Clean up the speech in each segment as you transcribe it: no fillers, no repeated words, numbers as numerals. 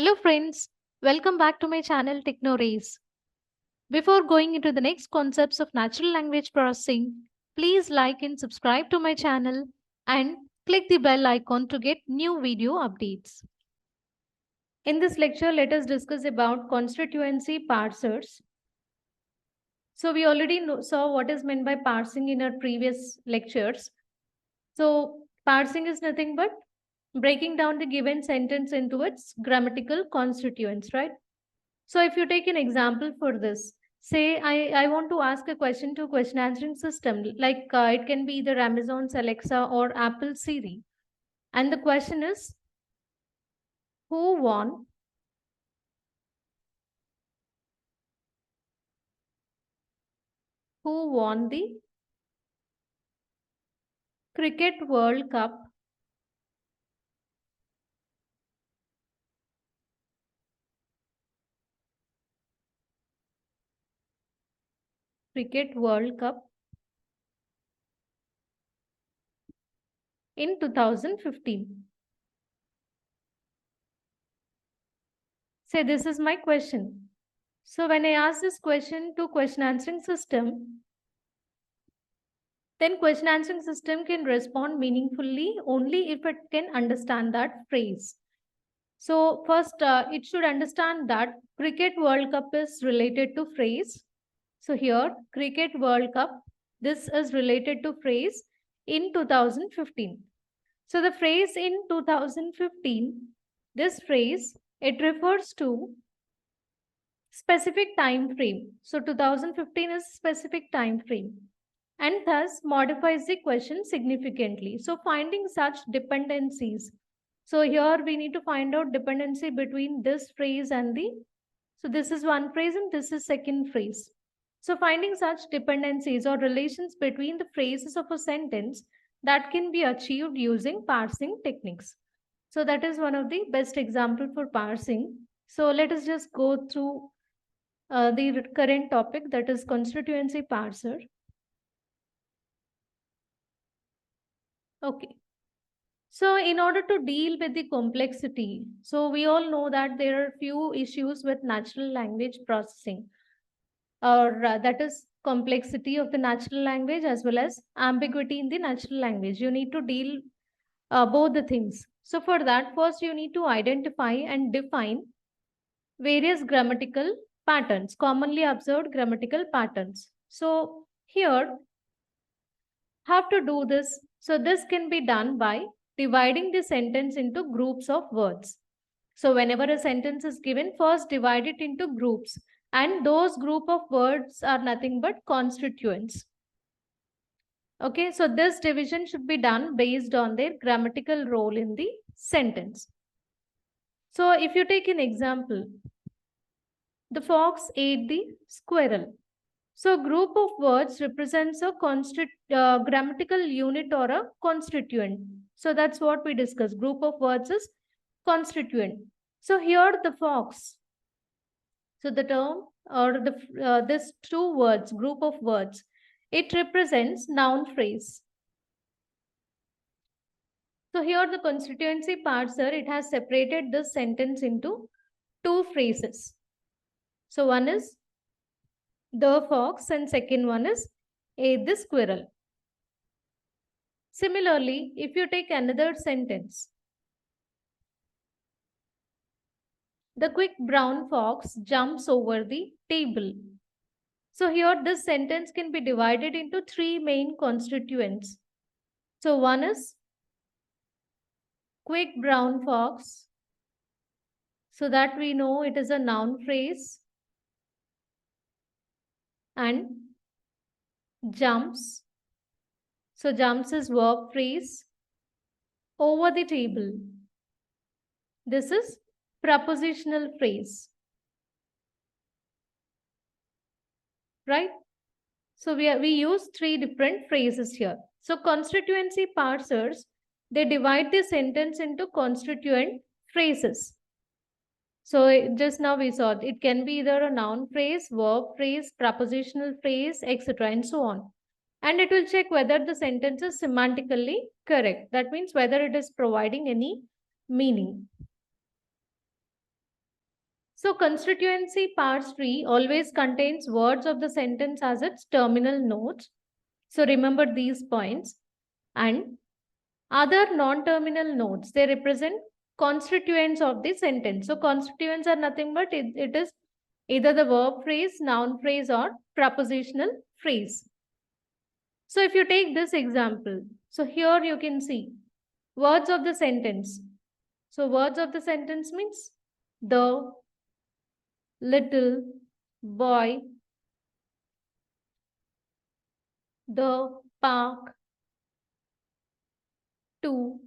Hello friends, welcome back to my channel TechnoRays. Before going into the next concepts of natural language processing, please like and subscribe to my channel and click the bell icon to get new video updates. In this lecture, let us discuss about constituency parsers. So we already saw what is meant by parsing in our previous lectures. So parsing is nothing but breaking down the given sentence into its grammatical constituents, right? So if you take an example for this, say I want to ask a question to question answering system, like it can be either Amazon's Alexa or Apple Siri. And the question is, who won the Cricket World Cup Cricket World Cup in 2015? Say this is my question. So when I ask this question to question answering system, then question answering system can respond meaningfully only if it can understand that phrase. So first, it should understand that Cricket World Cup is related to phrase. So here, Cricket World Cup, this is related to phrase in 2015. So the phrase in 2015, this phrase, it refers to specific time frame. So 2015 is specific time frame and thus modifies the question significantly. So finding such dependencies. So here we need to find out dependency between this phrase and so this is one phrase and this is second phrase. So finding such dependencies or relations between the phrases of a sentence that can be achieved using parsing techniques. So that is one of the best example for parsing. So let us just go through the current topic, that is constituency parser. Okay. So in order to deal with the complexity, so we all know that there are few issues with natural language processing, or that is complexity of the natural language as well as ambiguity in the natural language. You need to deal both the things. So for that, first you need to identify and define various grammatical patterns, commonly observed grammatical patterns. So here, how to do this? So this can be done by dividing the sentence into groups of words. So whenever a sentence is given, first divide it into groups. And those group of words are nothing but constituents. Okay, so this division should be done based on their grammatical role in the sentence. So if you take an example, the fox ate the squirrel. So group of words represents a grammatical unit or a constituent. So that's what we discussed. Group of words is constituent. So here the fox. So the term or this two words, group of words, it represents noun phrase. So here the constituency parser, it has separated this sentence into two phrases. So one is the fox and second one is ate the squirrel. Similarly, if you take another sentence, the quick brown fox jumps over the table. So here this sentence can be divided into three main constituents. So one is quick brown fox. So that we know it is a noun phrase. And jumps. So jumps is verb phrase. Over the table. This is prepositional phrase. Right? So we use three different phrases here. So constituency parsers, they divide the sentence into constituent phrases. So just now we saw it can be either a noun phrase, verb phrase, prepositional phrase, etc. and so on. And it will check whether the sentence is semantically correct. That means whether it is providing any meaning. So constituency parse tree always contains words of the sentence as its terminal nodes. So remember these points. And other non-terminal nodes, they represent constituents of the sentence. So constituents are nothing but it is either the verb phrase, noun phrase, or prepositional phrase. So if you take this example, so here you can see words of the sentence. So words of the sentence means the little boy, the park, to,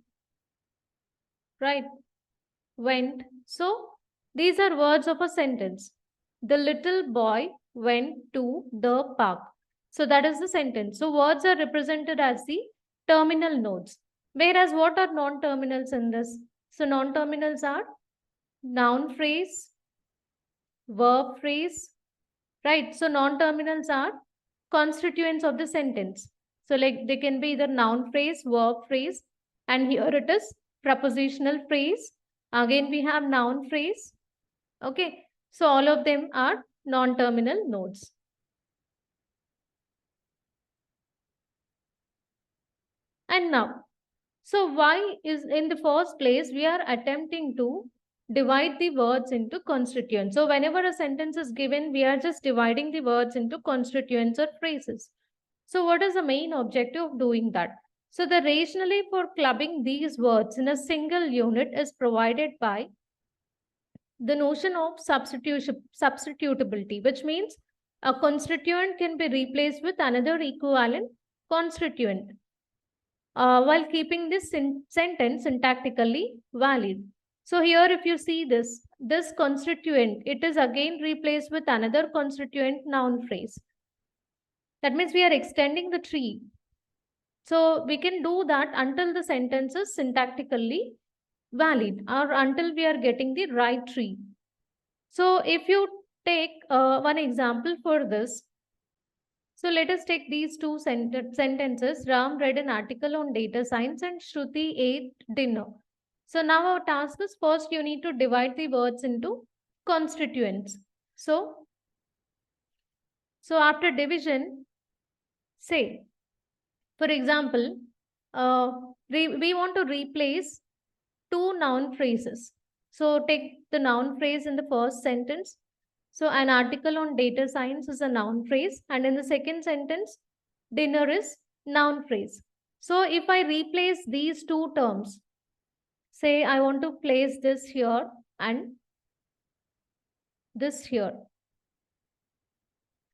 right, went. So these are words of a sentence. The little boy went to the park. So that is the sentence. So words are represented as the terminal nodes. Whereas what are non-terminals in this? So non-terminals are noun phrase, verb phrase, right? So non-terminals are constituents of the sentence. So like they can be either noun phrase, verb phrase, and here it is prepositional phrase. Again, we have noun phrase. Okay. So all of them are non-terminal nodes. And now, so why is in the first place we are attempting to divide the words into constituents. So whenever a sentence is given, we are just dividing the words into constituents or phrases. So what is the main objective of doing that? So the rationale for clubbing these words in a single unit is provided by the notion of substitutability, which means a constituent can be replaced with another equivalent constituent while keeping this sentence syntactically valid. So here if you see this constituent, it is again replaced with another constituent noun phrase. That means we are extending the tree. So we can do that until the sentence is syntactically valid or until we are getting the right tree. So if you take one example for this, so let us take these two sentences. Ram read an article on data science and Shruti ate dinner. So now our task is first you need to divide the words into constituents. So after division, say, for example, we want to replace two noun phrases. So take the noun phrase in the first sentence. So an article on data science is a noun phrase, and in the second sentence, dinner is noun phrase. So if I replace these two terms, say I want to place this here and this here.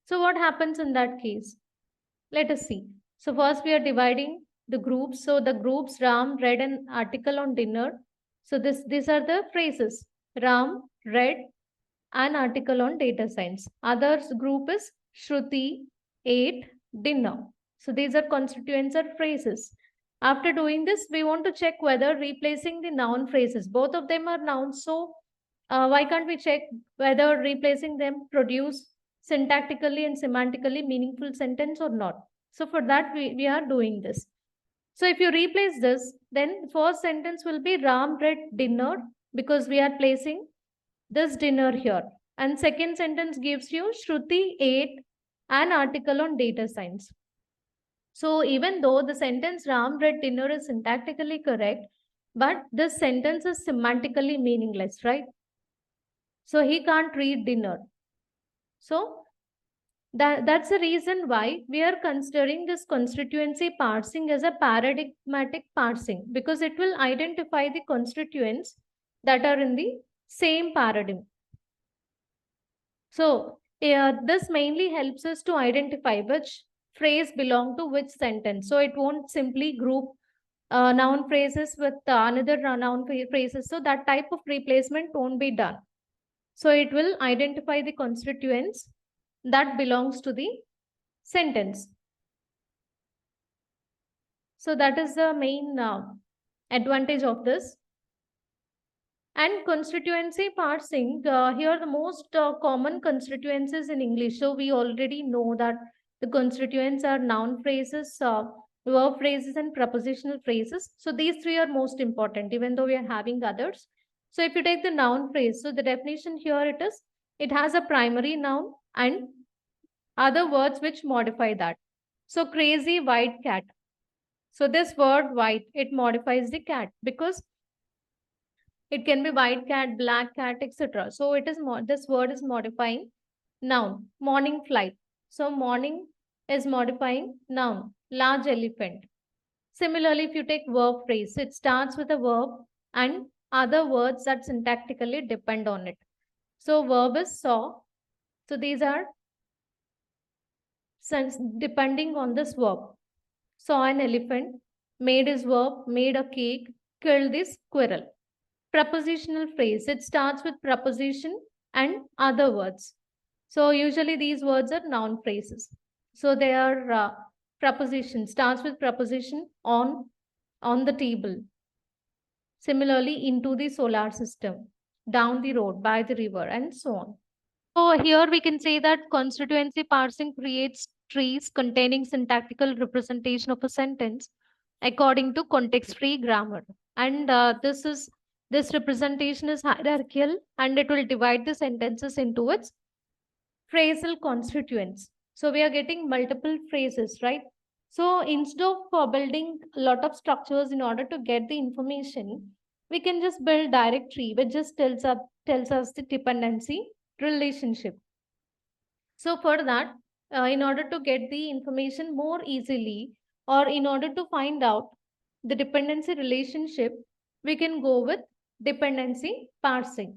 So what happens in that case? Let us see. So first we are dividing the groups. So the groups Ram read an article on dinner. So these are the phrases. Ram read an article on data science. Others group is Shruti ate dinner. So these are constituents or phrases. After doing this, we want to check whether replacing the noun phrases, both of them are nouns. So why can't we check whether replacing them produce syntactically and semantically meaningful sentence or not? So for that, we are doing this. So if you replace this, then first sentence will be Ram read dinner because we are placing this dinner here. And second sentence gives you Shruti ate an article on data science. So even though the sentence Ram read dinner is syntactically correct, but this sentence is semantically meaningless, right? So he can't read dinner. So that's the reason why we are considering this constituency parsing as a paradigmatic parsing, because it will identify the constituents that are in the same paradigm. So this mainly helps us to identify which phrase belong to which sentence. So it won't simply group noun phrases with another noun phrases. So that type of replacement won't be done. So it will identify the constituents that belongs to the sentence. So that is the main advantage of this. And constituency parsing, here the most common constituencies in English. So we already know that the constituents are noun phrases, verb phrases, and prepositional phrases. So these three are most important, even though we are having others. So if you take the noun phrase, so the definition here it has a primary noun and other words which modify that. So crazy white cat. So this word white, it modifies the cat because it can be white cat, black cat, etc. So it is this word is modifying noun. Morning flight. So morning is modifying noun. Large elephant. Similarly, if you take verb phrase, it starts with a verb and other words that syntactically depend on it. So verb is saw. So these are depending on this verb. Saw an elephant, made is verb, made a cake, killed this squirrel. Prepositional phrase, it starts with preposition and other words. So usually these words are noun phrases. So they are preposition, starts with preposition on the table. Similarly, into the solar system, down the road, by the river, and so on. So here we can say that constituency parsing creates trees containing syntactical representation of a sentence according to context-free grammar. And this representation is hierarchical and it will divide the sentences into its phrasal constituents. So we are getting multiple phrases, right? So instead of building a lot of structures in order to get the information, we can just build directory which just tells us the dependency relationship. So for that, in order to get the information more easily, or in order to find out the dependency relationship, we can go with dependency parsing.